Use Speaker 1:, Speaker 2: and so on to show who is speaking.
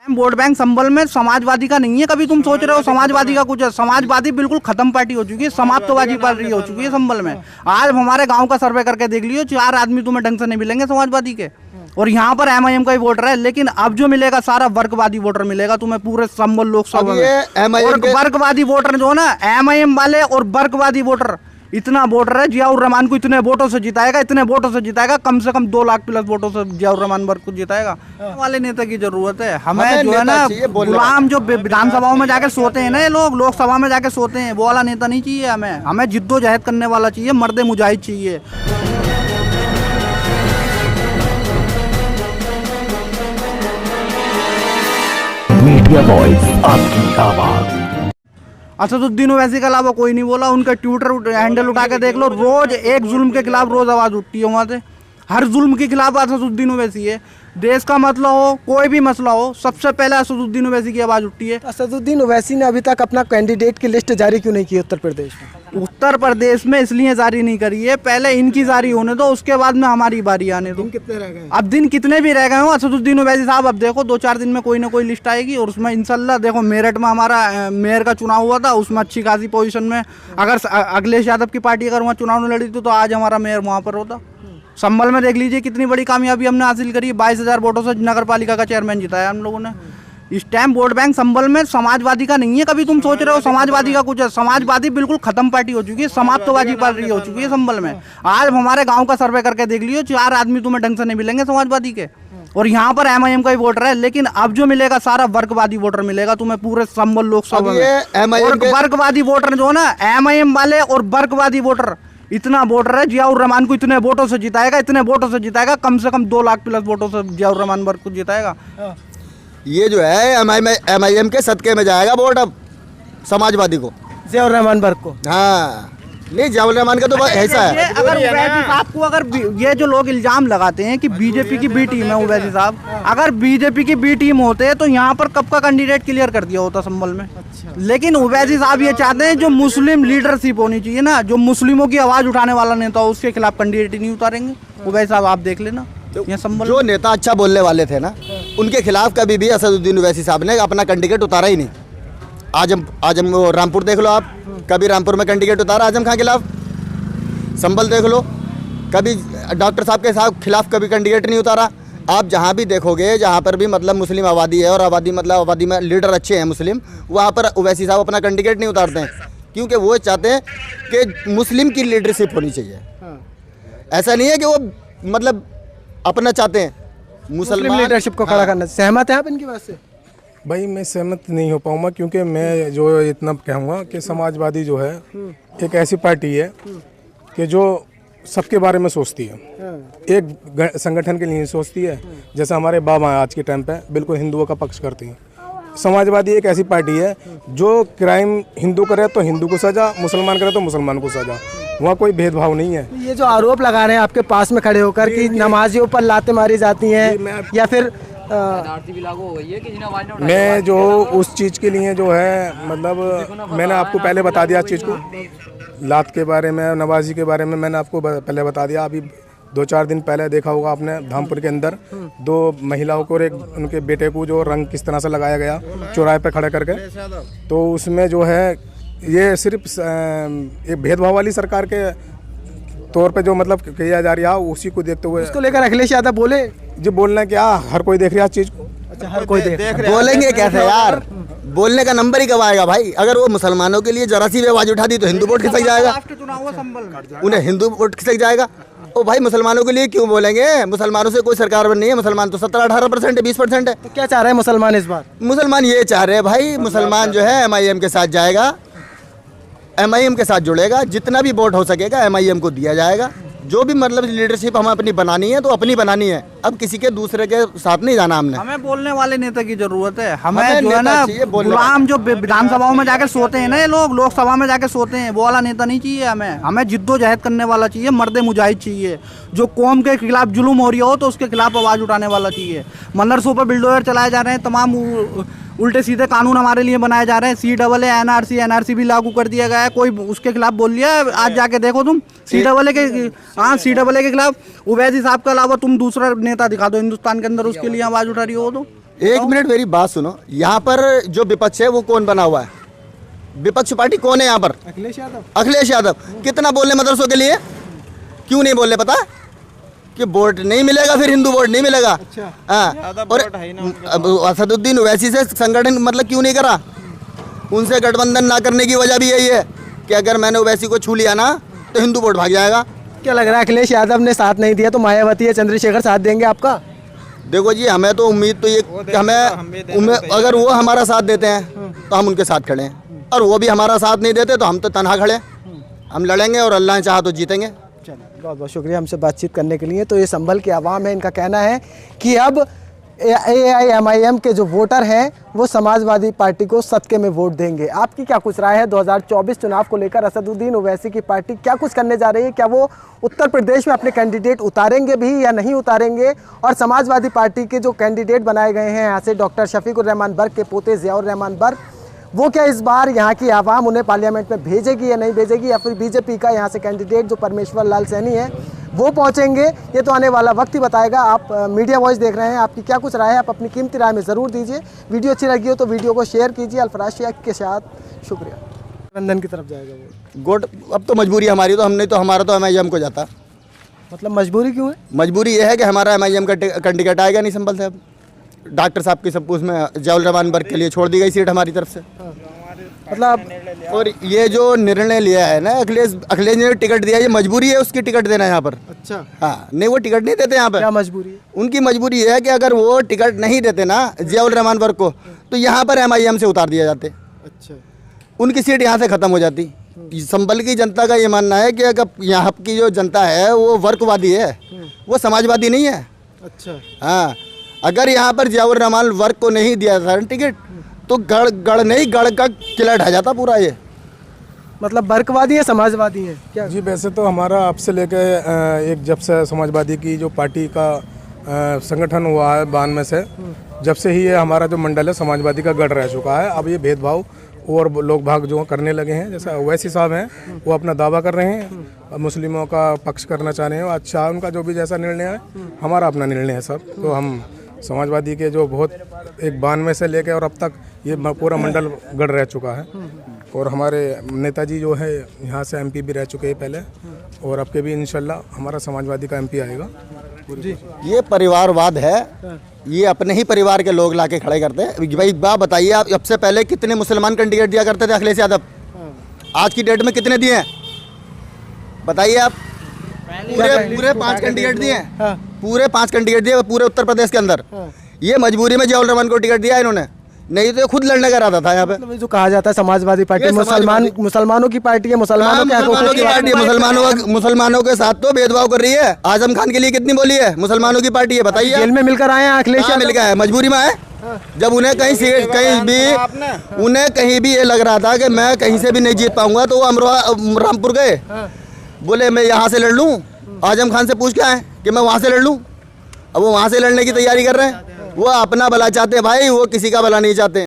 Speaker 1: Vote bank संबल में समाजवादी का नहीं है। कभी तुम सोच रहे हो समाजवादी का कुछ है? समाजवादी बिल्कुल खत्म पार्टी हो चुकी है, समाप्तवादी पार्टी हो चुकी है संबल में। आज हमारे गांव का सर्वे करके देख लियो, 4 आदमी तुम्हें ढंग से नहीं मिलेंगे समाजवादी के। और यहाँ पर एमआईएम का ही वोटर है, लेकिन अब जो मिलेगा सारा वर्गवादी वोटर मिलेगा तुम्हें पूरे संबल लोकसभा में। और वर्गवादी वोटर जो है ना, एमआईएम वाले और वर्गवादी वोटर, इतना वोटर है। जियाउर रहमान को इतने वोटों से जिताएगा, इतने वोटों से जिताएगा, कम से कम 2 लाख प्लस वोटों से जियाउर रहमान वर्ग को जिताएगा। वाले नेता की जरूरत है हमें जो है ना, गुलाम जो विधानसभाओं में जाके सोते हैं ना ये लोग, लोकसभा में जाके सोते हैं, वो वाला नेता नहीं चाहिए हमें। हमें जिद्दोजहद करने वाला चाहिए, मर्द मुजाहिद चाहिए।
Speaker 2: मीडिया वॉइस, आपकी आवाज।
Speaker 1: असदुद्दीन ओवैसी के अलावा कोई नहीं बोला। उनका ट्विटर हैंडल उठा के देख लो, रोज एक जुल्म के खिलाफ रोज आवाज उठती है वहाँ से। हर जुल्म के खिलाफ असदुद्दीन ओवैसी है। देश का मसला हो, कोई भी मसला हो, सबसे पहले असदुद्दीन ओवैसी की आवाज उठती है।
Speaker 3: असदुद्दीन ओवैसी ने अभी तक अपना कैंडिडेट की लिस्ट जारी क्यों नहीं की उत्तर प्रदेश में?
Speaker 1: उत्तर प्रदेश में इसलिए जारी नहीं करी है, पहले इनकी जारी होने दो, उसके बाद में हमारी बारी आने दो।
Speaker 3: कितने रह गए?
Speaker 1: अब दिन कितने भी रह गए हो असदुद्दीन ओवैसी साहब, अब देखो 2-4 दिन में कोई ना कोई लिस्ट आएगी। और उसमें इंशाल्लाह देखो, मेरठ में हमारा मेयर का चुनाव हुआ था, उसमें अच्छी खासी पोजीशन में, अगर अखिलेश यादव की पार्टी अगर वहाँ चुनाव लड़ी तो आज हमारा मेयर वहाँ पर होता। संभल में देख लीजिए कितनी बड़ी कामयाबी हमने हासिल करी है। 22,000 वोटों से नगर पालिका का चेयरमैन जिताया हम लोगों ने। इस टाइम वोट बैंक संभल में समाजवादी का नहीं है। कभी तुम सोच रहे हो समाजवादी का कुछ है? समाजवादी बिल्कुल खत्म पार्टी हो चुकी है, समाप्तवादी पार्टी हो चुकी है संभल में। आज हमारे गांव का सर्वे करके देख लियो, 4 आदमी तुम्हें ढंग से नहीं मिलेंगे समाजवादी के। और यहाँ पर एमआईएम का ही वोटर है, लेकिन अब जो मिलेगा सारा वर्गवादी वोटर मिलेगा तुम्हें पूरे संभल लोकसभा में। और वर्गवादी वोटर जो है ना, एमआईएम वाले और वर्गवादी वोटर, इतना वोटर है। जियाउर रहमान को इतने वोटों से जिताएगा, इतने वोटों से जिताएगा, कम से कम 2 लाख प्लस वोटों से जियाउर रहमान वर्ग को जिताएगा।
Speaker 4: ये जो है एमआईएम के सदके में जाएगा वोट अब समाजवादी को,
Speaker 3: जियाउर रहमान वर्ग को।
Speaker 4: हाँ, नहीं जियाउर रहमान का तो ऐसा है।
Speaker 1: अगर ओवैसी साहब को, अगर ये जो लोग इल्जाम लगाते हैं कि बीजेपी की बी टीम है ओवैसी साहब, अगर बीजेपी की बी टीम होते तो यहाँ पर कब का कैंडिडेट क्लियर कर दिया होता संभल में। लेकिन ओवैसी साहब ये चाहते हैं जो मुस्लिम लीडरशिप होनी चाहिए ना, जो मुस्लिमों की आवाज उठाने वाला नेता हो, उसके खिलाफ कैंडिडेट ही नहीं उतारेंगे ओवैसी साहब। आप देख लेना
Speaker 4: जो नेता अच्छा बोलने वाले थे ना, उनके खिलाफ कभी भी असदुद्दीन ओवैसी साहब ने अपना कैंडिडेट उतारा ही नहीं। आजम रामपुर देख लो आप, कभी रामपुर में कैंडिडेट उतारा आजम खां के खिलाफ। संभल देख लो, कभी डॉक्टर साहब के खिलाफ कभी कैंडिडेट नहीं उतारा। आप जहाँ भी देखोगे, जहाँ पर भी मतलब मुस्लिम आबादी है और आबादी में लीडर अच्छे हैं मुस्लिम, वहाँ पर ओवैसी साहब अपना कैंडिडेट नहीं उतारते हैं, क्योंकि वो चाहते हैं कि मुस्लिम की लीडरशिप होनी चाहिए। ऐसा नहीं है कि वो मतलब अपना चाहते हैं, मुस्लिम
Speaker 3: लीडरशिप को खड़ा करना। सहमत है आप इनकी बात से?
Speaker 5: भाई मैं सहमत नहीं हो पाऊंगा, क्योंकि मैं जो इतना कहूँगा कि समाजवादी जो है एक ऐसी पार्टी है कि जो सबके बारे में सोचती है, एक संगठन के लिए नहीं सोचती है। जैसे हमारे बाबा हैं आज के टाइम पे बिल्कुल हिंदुओं का पक्ष करती हैं। समाजवादी एक ऐसी पार्टी है जो क्राइम हिंदू करे तो हिंदू को सजा, मुसलमान करे तो मुसलमान को सजा, वहाँ कोई भेदभाव नहीं है।
Speaker 3: ये जो आरोप लगा रहे हैं आपके पास में खड़े होकर कि नमाजियों पर लातें मारी जाती हैं या फिर
Speaker 5: मैं जो उस चीज़ के लिए जो है, मतलब मैंने आपको पहले बता दिया चीज़ को, लात के बारे में, नवाजी के बारे में मैंने आपको पहले बता दिया। अभी 2-4 दिन पहले देखा होगा आपने, धामपुर के अंदर 2 महिलाओं को और एक उनके बेटे को जो रंग किस तरह से लगाया गया चौराहे पे खड़े करके। तो उसमें जो है ये सिर्फ एक भेदभाव वाली सरकार के तौर पे जो मतलब किया जा रहा है, उसी को देखते हुए
Speaker 3: इसको लेकर अखिलेश यादव बोले
Speaker 5: जी, बोलना क्या, हर कोई देख रहा है इस चीज़ को।
Speaker 3: अच्छा, हर कोई देख रहा है।
Speaker 4: बोलेंगे कैसे यार? बोलने का नंबर ही कब आएगा भाई? अगर वो मुसलमानों के लिए जरा सी भी आवाज उठा दी तो हिंदू वोट खिसक जाएगा, उन्हें हिंदू वोट खिसक जाएगा। ओ भाई, मुसलमानों के लिए क्यों बोलेंगे? मुसलमानों से कोई सरकार बननी है? मुसलमान तो 17-18% है, 20% है।
Speaker 3: तो क्या चाह रहे हैं मुसलमान इस बार?
Speaker 4: मुसलमान ये चाह रहे हैं भाई, मुसलमान जो है एमआईएम के साथ जाएगा, एमआईएम के साथ जुड़ेगा, जितना भी वोट हो सकेगा एमआईएम को दिया जाएगा। जो भी मतलब लीडरशिप हमें अपनी बनानी है तो अपनी बनानी है, अब किसी के दूसरे के साथ नहीं जाना हमने।
Speaker 1: हमें बोलने वाले नेता की जरूरत है। हमें जो है ना, गुलाम जो विधानसभाओं में जाके सोते हैं ना ये लोग, लोकसभा में जाके सोते हैं, वो वाला नेता नहीं चाहिए हमें। हमें जिद्दोजहद करने वाला चाहिए, मर्द मुजाहिद चाहिए, जो कौम के खिलाफ जुल्म हो रही हो तो उसके खिलाफ आवाज उठाने वाला चाहिए। मदरसों पर बिल्डोजर चलाए जा रहे हैं, तमाम उल्टे सीधे कानून हमारे लिए बनाए जा रहे हैं। CAA एनआरसी भी लागू कर दिया गया है, कोई उसके खिलाफ बोल लिया? आज जाके देखो तुम CAA के खिलाफ ओवैसी साहब के अलावा तुम दूसरा नेता दिखा दो हिंदुस्तान के अंदर उसके लिए आवाज उठा रही हो तो
Speaker 4: एक मिनट मेरी बात सुनो, यहाँ पर जो विपक्ष है वो कौन बना हुआ है? विपक्ष पार्टी कौन है यहाँ पर?
Speaker 3: अखिलेश यादव।
Speaker 4: अखिलेश यादव। कितना बोल रहे मदरसों के लिए? क्यों नहीं बोल रहे पता? कि वोट नहीं मिलेगा, फिर हिंदू वोट नहीं मिलेगा।
Speaker 3: अच्छा।
Speaker 4: हाँ, और अब असदुद्दीन ओवैसी से संगठन मतलब क्यों नहीं करा? उनसे गठबंधन ना करने की वजह भी यही है कि अगर मैंने ओवैसी को छू लिया ना तो हिंदू वोट भाग जाएगा।
Speaker 3: क्या लग रहा है अखिलेश यादव ने साथ नहीं दिया तो मायावती या चंद्रशेखर साथ देंगे आपका?
Speaker 4: देखो जी, हमें तो उम्मीद तो ये कि हमें अगर वो हमारा साथ देते हैं तो हम उनके साथ खड़े हैं, और वो भी हमारा साथ नहीं देते तो हम तो तनहा खड़े हैं। हम लड़ेंगे और अल्लाह ने चाहा तो जीतेंगे।
Speaker 3: चलिए, बहुत बहुत शुक्रिया हमसे बातचीत करने के लिए। तो ये संभल की आवाम है, इनका कहना है कि अब AIMIM के जो वोटर हैं वो समाजवादी पार्टी को सदके में वोट देंगे। आपकी क्या कुछ राय है 2024 चुनाव को लेकर? असदुद्दीन ओवैसी की पार्टी क्या कुछ करने जा रही है? क्या वो उत्तर प्रदेश में अपने कैंडिडेट उतारेंगे भी या नहीं उतारेंगे? और समाजवादी पार्टी के जो कैंडिडेट बनाए गए हैं यहाँ से डॉक्टर शफीकुर रहमान बर्क के पोते ज़ियाउर रहमान बर्क, वो क्या इस बार यहाँ की आवाम उन्हें पार्लियामेंट में भेजेगी या नहीं भेजेगी? या फिर बीजेपी का यहाँ से कैंडिडेट जो परमेश्वर लाल सैनी है वो पहुँचेंगे? ये तो आने वाला वक्त ही बताएगा। आप मीडिया वॉइस देख रहे हैं, आपकी क्या कुछ राय है? आप अपनी कीमती राय में ज़रूर दीजिए। वीडियो अच्छी लगी हो तो वीडियो को शेयर कीजिए। अल्फराज शेख के साथ शुक्रिया। गठबंधन की तरफ जाएगा वो
Speaker 4: वोट अब तो मजबूरी हमारी, तो हमने तो हमारा तो MIM को जाता।
Speaker 3: मतलब मजबूरी क्यों है?
Speaker 4: मजबूरी ये है कि हमारा MIM का कैंडिडेट आएगा नहीं संभल से। अब डॉक्टर साहब की सब उसमें ज़ियाउर रहमान बर्क के लिए छोड़ दी गई सीट हमारी तरफ से।
Speaker 3: मतलब
Speaker 4: और ये जो निर्णय लिया है ना अखिलेश ने टिकट दिया, ये मजबूरी है उसकी टिकट देना यहाँ पर।
Speaker 3: अच्छा,
Speaker 4: हाँ, नहीं वो टिकट नहीं देते यहाँ पर।
Speaker 3: क्या मजबूरी है?
Speaker 4: उनकी मजबूरी है कि अगर वो टिकट नहीं देते ना ज़ियाउर रहमान बर्क को, तो यहाँ पर MIM से उतार दिया जाते।
Speaker 3: अच्छा,
Speaker 4: उनकी सीट यहाँ से ख़त्म हो जाती। संभल की जनता का ये मानना है कि अगर यहाँ की जो जनता है वो वर्कवादी है, वो समाजवादी नहीं है।
Speaker 3: अच्छा,
Speaker 4: हाँ, अगर यहाँ पर ज़ियाउर रहमान वर्क को नहीं दिया था टिकट तो गढ़ का किला ढह जाता पूरा। ये
Speaker 3: मतलब बर्कवादी है समाजवादी है क्या?
Speaker 5: जी वैसे तो हमारा आपसे लेके एक जब से समाजवादी की जो पार्टी का संगठन हुआ है 92 से, जब से ही ये हमारा जो मंडल है समाजवादी का गढ़ रह चुका है। अब ये भेदभाव और लोग भाग जो करने लगे हैं, जैसे ओवैसी साहब हैं वो अपना दावा कर रहे हैं, मुस्लिमों का पक्ष करना चाह रहे हैं। अच्छा, उनका जो भी जैसा निर्णय है, हमारा अपना निर्णय है सब। तो हम समाजवादी के जो बहुत एक 92 से लेके और अब तक ये पूरा मंडल गढ़ रह चुका है। और हमारे नेताजी जो है यहाँ से MP भी रह चुके हैं पहले, और अब के भी इंशाल्लाह हमारा समाजवादी का MP आएगा।
Speaker 4: ये परिवारवाद है, ये अपने ही परिवार के लोग लाके खड़े करते हैं। भाई बात बताइए, आप अब से पहले कितने मुसलमान कैंडिडेट दिया करते थे अखिलेश यादव? आज की डेट में कितने दिए हैं बताइए आप? पूरे 5 कैंडिडेट दिए हैं। पूरे 5 कैंडिडेट दिए पूरे उत्तर प्रदेश के अंदर। ये मजबूरी में ज़ियाउर रहमान को टिकट दिया इन्होंने, नहीं तो खुद लड़ने का इरादा था यहाँ पे।
Speaker 3: मतलब जो कहा जाता है समाजवादी पार्टी मुसलमानों की पार्टी है, मुसलमानों की
Speaker 4: पार्टी है, मुसलमानों के साथ तो भेदभाव कर रही है। आजम खान के लिए कितनी बोली है? मुसलमानों की पार्टी है, बताइए।
Speaker 3: जेल में मिलकर आए हैं अखिलेश यादव?
Speaker 4: मिल गए, मजबूरी में आए। जब उन्हें कहीं भी ये लग रहा था कि मैं कहीं से भी नहीं जीत पाऊंगा, तो वो रामपुर गए, बोले मैं यहाँ से लड़ लूँ। आजम खान से पूछ के आए कि मैं वहाँ से लड़ लूँ। अब वो वहाँ से लड़ने की तैयारी कर रहे हैं। वो अपना भला चाहते हैं भाई, वो किसी का भला नहीं चाहते।